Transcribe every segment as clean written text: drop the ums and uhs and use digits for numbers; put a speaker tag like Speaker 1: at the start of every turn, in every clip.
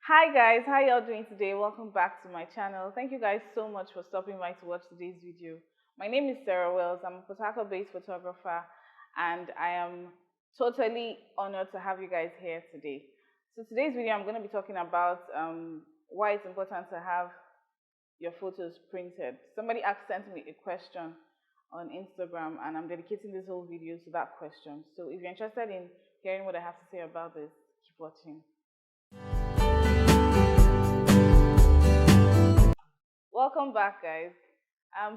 Speaker 1: Hi guys, how y'all doing today? Welcome back to my channel. Thank you guys so much for stopping by to watch today's video. My name is Sarah Wells. I'm a Port Harcourt-based photographer and I am totally honored to have you guys here today. So today's video I'm going to be talking about why it's important to have your photos printed. Somebody sent me a question on Instagram and I'm dedicating this whole video to that question. So if you're interested in hearing what I have to say about this, keep watching. Welcome back, guys.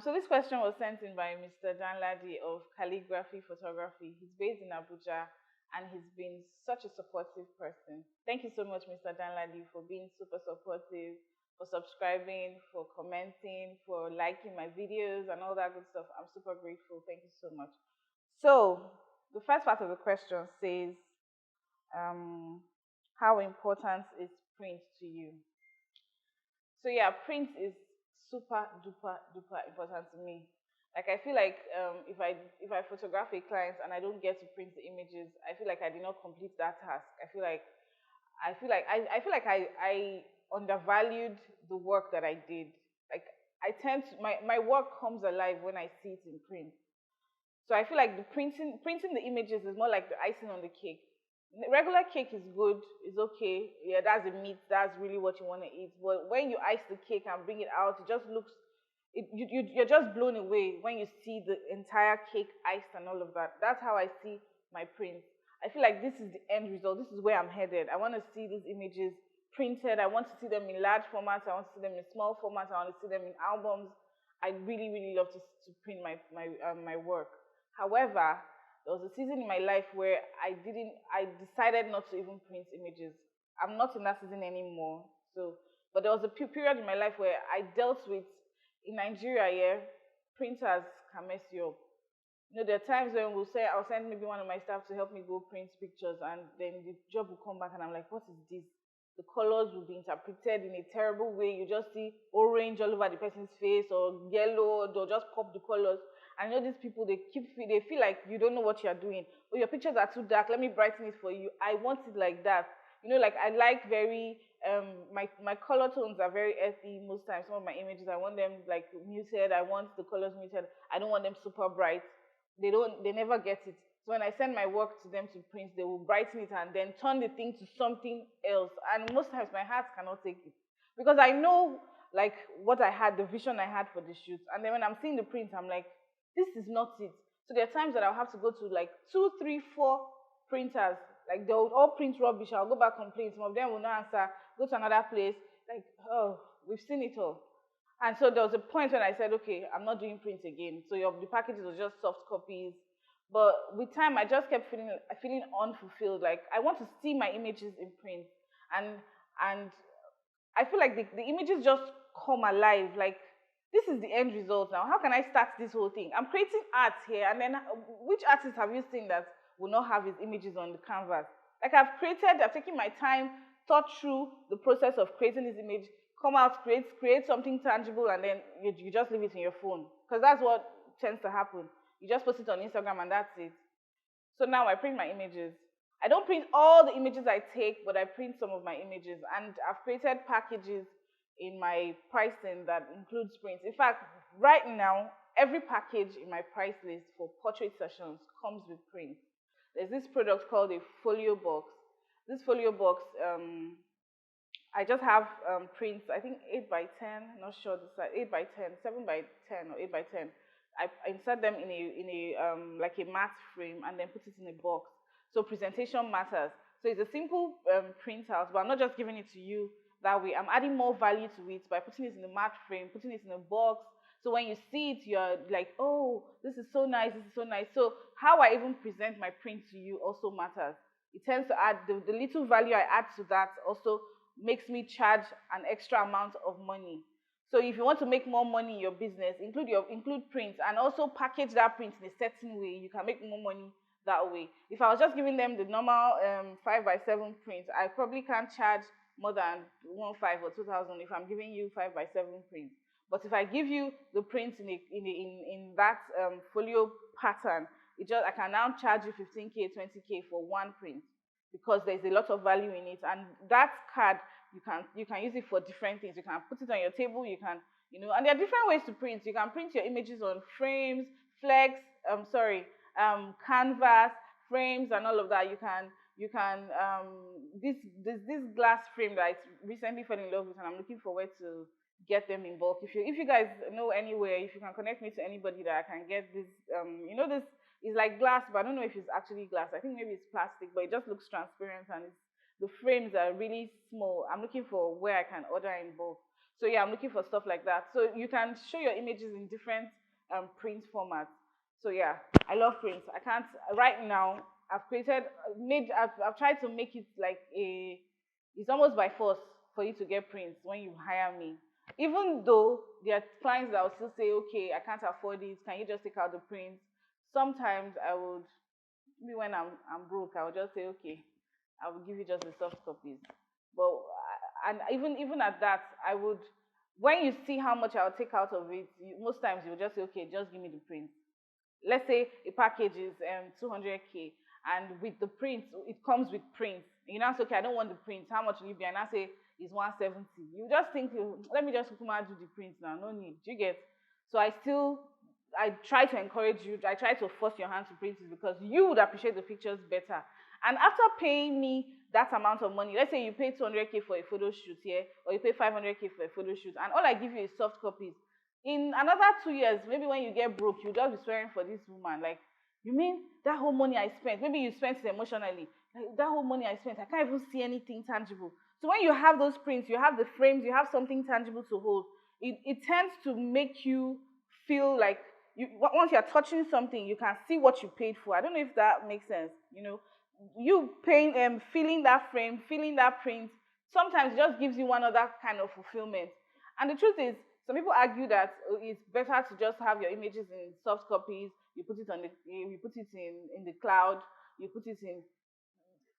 Speaker 1: So this question was sent in by Mr. Danladi of Calligraphy Photography. He's based in Abuja and he's been such a supportive person. Thank you so much, Mr. Danladi, for being super supportive, for subscribing, for commenting, for liking my videos and all that good stuff. I'm super grateful. Thank you so much. So the first part of the question says, how important is print to you? So yeah, print is super duper duper important to me. Like I feel like if I photograph a client and I don't get to print the images, I feel like I did not complete that task. I undervalued the work that I did. Like I tend to my work comes alive when I see it in print. So I feel like the printing the images is more like the icing on the cake. Regular cake is good, it's okay. Yeah, that's the meat. That's really what you want to eat. But when you ice the cake and bring it out, it just looks. You're just blown away when you see the entire cake iced and all of that. That's how I see my prints. I feel like this is the end result. This is where I'm headed. I want to see these images printed. I want to see them in large formats. I want to see them in small formats. I want to see them in albums. I really, really love to print my work. However, there was a season in my life where I decided not to even print images. I'm not in that season anymore. But there was a period in my life where I dealt with, in Nigeria, yeah, printers can mess you up. You know, there are times when I'll send maybe one of my staff to help me go print pictures, and then the job will come back, and I'm like, what is this? The colors will be interpreted in a terrible way. You just see orange all over the person's face, or yellow. They'll just pop the colors. And you know these people, they feel like you don't know what you're doing. Oh, your pictures are too dark. Let me brighten it for you. I want it like that. You know, like I like very my color tones are very earthy most times. Some of my images, I want them like muted. I want the colors muted. I don't want them super bright. They never get it. So when I send my work to them to print, they will brighten it and then turn the thing to something else. And most times my heart cannot take it. Because I know like what I had, the vision I had for the shoot. And then when I'm seeing the print, I'm like, this is not it. So there are times that I'll have to go to like 2, 3, 4 printers. Like they'll all print rubbish. I'll go back complain. Some of them will not answer. Go to another place. Like, oh, we've seen it all. And so there was a point when I said, okay, I'm not doing print again. So the packages were just soft copies. But with time, I just kept feeling unfulfilled. Like I want to see my images in print, and I feel like the images just come alive. Like this is the end result now. How can I start this whole thing? I'm creating art here, and then which artist have you seen that will not have his images on the canvas? Like I've taken my time, thought through the process of creating this image, come out, create something tangible, and then you just leave it in your phone. Because that's what tends to happen. You just post it on Instagram and that's it. So now I print my images. I don't print all the images I take, but I print some of my images. And I've created packages in my pricing that includes prints. In fact, right now, every package in my price list for portrait sessions comes with prints. There's this product called a folio box. This folio box, I just have prints, I think 8 by 10, not sure the size, 8 by 10, 7 by 10 or 8 by 10. I insert them in a like a matte frame and then put it in a box. So presentation matters. So it's a simple printout, but I'm not just giving it to you that way. I'm adding more value to it by putting it in a matte frame, putting it in a box. So when you see it, you're like, oh, this is so nice, this is so nice. So how I even present my print to you also matters. It tends to add, the little value I add to that also makes me charge an extra amount of money. So if you want to make more money in your business, include prints and also package that print in a certain way. You can make more money that way. If I was just giving them the normal 5 by 7 print, I probably can't charge more than 1,500 or 2,000 if I'm giving you 5 by 7 print. But if I give you the print in that folio pattern, I can now charge you 15K, 20K for one print because there's a lot of value in it. And that card you can use it for different things. You can put it on your table. You can, and there are different ways to print. You can print your images on frames, flex, canvas, frames, and all of that. This glass frame that I recently fell in love with, and I'm looking forward to get them in bulk. If you guys know anywhere, if you can connect me to anybody that I can get this, this is like glass, but I don't know if it's actually glass. I think maybe it's plastic, but it just looks transparent, and the frames are really small. I'm looking for where I can order in bulk. So yeah, I'm looking for stuff like that. So you can show your images in different print formats. So yeah, I love prints. I can't right now. I've tried to make it like it's almost by force for you to get prints when you hire me. Even though there are clients that will still say, okay, I can't afford it. Can you just take out the prints? Sometimes I would, maybe when I'm broke, I would just say, okay, I will give you just the soft copies. But and even at that, I would, when you see how much I'll take out of it, most times you will just say, okay, just give me the print. Let's say a package is 200K, and with the print, it comes with print. You know, say, okay, I don't want the print. How much will you be? And I say it's 170. You just think, let me just come and do the print now. No need. Do you get? So I try to encourage you. I try to force your hand to print it because you would appreciate the pictures better. And after paying me that amount of money, let's say you pay 200K for a photo shoot here, or you pay 500K for a photo shoot, and all I give you is soft copies. In another 2 years, maybe when you get broke, you'll just be swearing for this woman. Like, you mean that whole money I spent? Maybe you spent it emotionally. Like, that whole money I spent, I can't even see anything tangible. So when you have those prints, you have the frames, you have something tangible to hold, it tends to make you feel like once you're touching something, you can see what you paid for. I don't know if that makes sense. You paying, feeling that frame, feeling that print, sometimes it just gives you one other kind of fulfillment. And the truth is, some people argue that it's better to just have your images in soft copies. You put it in the cloud. You put it in.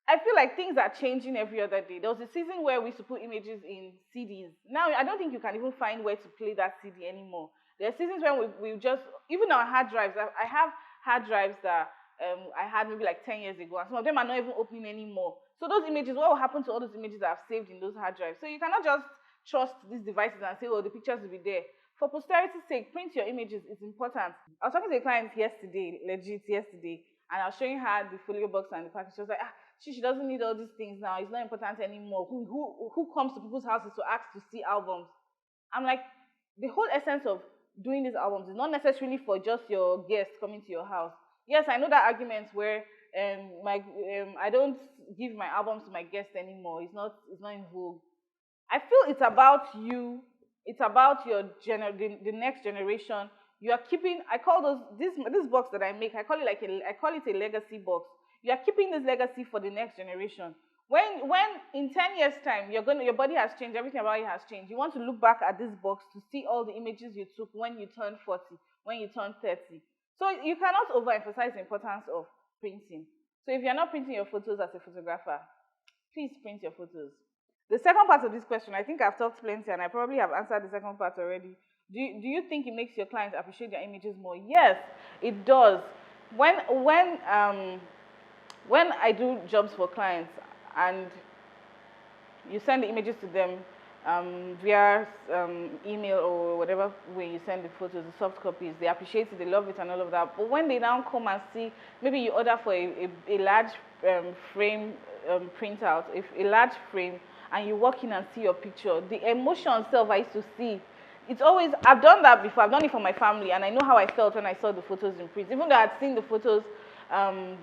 Speaker 1: I feel like things are changing every other day. There was a season where we used to put images in CDs. Now I don't think you can even find where to play that CD anymore. There are seasons when we just, even our hard drives. I have hard drives that I had maybe like 10 years ago, and some of them are not even opening anymore. So those images, what will happen to all those images that I've saved in those hard drives? So you cannot just trust these devices and say, oh, the pictures will be there. For posterity's sake, print your images. It's important. I was talking to a client yesterday, legit yesterday, and I was showing her the folio box and the package. She was like, she doesn't need all these things now. It's not important anymore. Who comes to people's houses to ask to see albums? I'm like, the whole essence of doing these albums is not necessarily for just your guests coming to your house. Yes, I know that argument where I don't give my albums to my guests anymore. It's not in vogue. I feel it's about you. It's about the next generation. You are keeping. I call this box that I make. I call it a legacy box. You are keeping this legacy for the next generation. When in 10 years' time your body has changed, everything about you has changed. You want to look back at this box to see all the images you took when you turned 40, when you turned 30. So you cannot overemphasize the importance of printing. So if you're not printing your photos as a photographer, please print your photos. The second part of this question, I think I've talked plenty and I probably have answered the second part already. Do you think it makes your clients appreciate their images more? Yes, it does. When I do jobs for clients and you send the images to them via email or whatever way you send the photos, the soft copies, they appreciate it, they love it and all of that. But when they now come and see, maybe you order for a large frame printout, a large frame, and you walk in and see your picture, the emotion itself I used to see, it's always, I've done that before, I've done it for my family, and I know how I felt when I saw the photos in print, even though I'd seen the photos on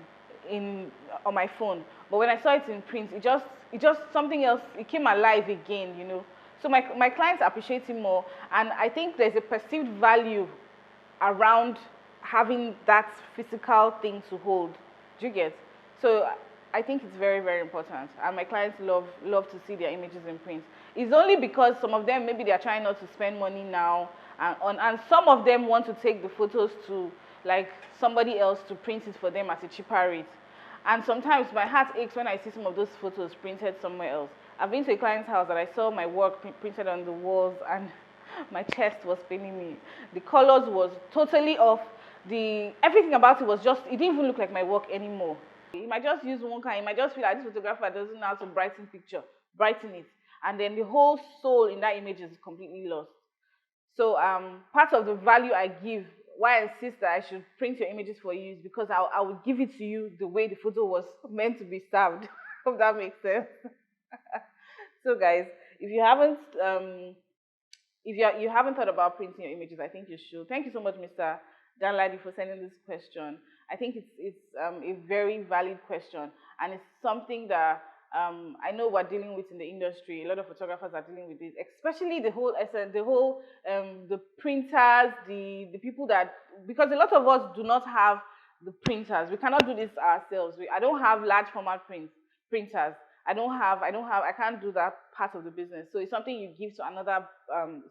Speaker 1: my phone. But when I saw it in print, it just something else, it came alive again, So my clients appreciate it more, and I think there's a perceived value around having that physical thing to hold. Do you get? So I think it's very, very important, and my clients love to see their images in print. It's only because some of them, maybe they're trying not to spend money now, and some of them want to take the photos to like somebody else to print it for them at a cheaper rate. And sometimes my heart aches when I see some of those photos printed somewhere else. I've been to a client's house that I saw my work printed on the walls, and my chest was paining me. The colors was totally off. Everything about it was just, it didn't even look like my work anymore. You might just use one kind, you might just feel like this photographer doesn't know how to brighten it. and then the whole soul in that image is completely lost. So part of the value I give, why I insist that I should print your images for you, is because I will give it to you the way the photo was meant to be served. Hope that makes sense. So guys, if you haven't you haven't thought about printing your images, I think you should. Thank you so much, Mr. Danladi, for sending this question. I think it's a very valid question, and it's something that I know we're dealing with in the industry. A lot of photographers are dealing with it, especially the printers, the people that, because a lot of us do not have the printers. We cannot do this ourselves. I don't have large format printers. I can't do that part of the business. So it's something you give to another,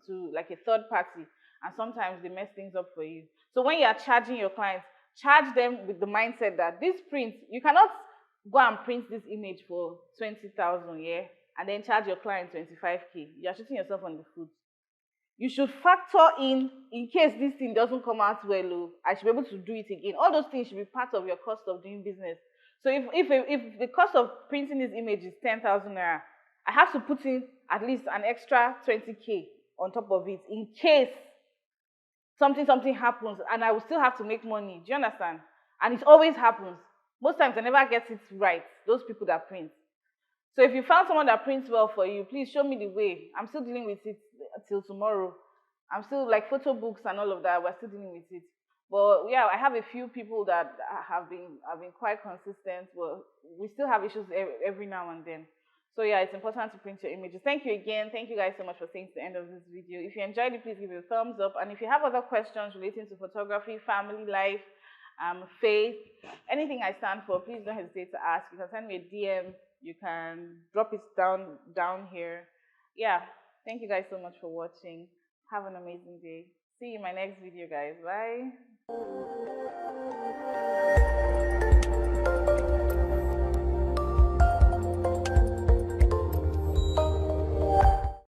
Speaker 1: to like a third party, and sometimes they mess things up for you. So when you are charging your clients, charge them with the mindset that this print, you cannot go and print this image for 20,000, yeah, and then charge your client 25K. You are shooting yourself on the foot. You should factor in case this thing doesn't come out well, I should be able to do it again. All those things should be part of your cost of doing business. So if the cost of printing this image is 10,000 naira, I have to put in at least an extra 20K on top of it in case something happens, and I will still have to make money. Do you understand? And it always happens. Most times I never get it right, those people that print. So if you found someone that prints well for you, please show me the way. I'm still dealing with it until tomorrow. I'm still like photo books and all of that, we're still dealing with it. But yeah, I have a few people that have been quite consistent, but we still have issues every now and then. So yeah, it's important to print your images. Thank you again. Thank you guys so much for staying to the end of this video. If you enjoyed it, please give it a thumbs up. And if you have other questions relating to photography, family life, faith, anything I stand for, please don't hesitate to ask. You can send me a DM. You can drop it down here. Yeah, thank you guys so much for watching. Have an amazing day. See you in my next video, guys. Bye.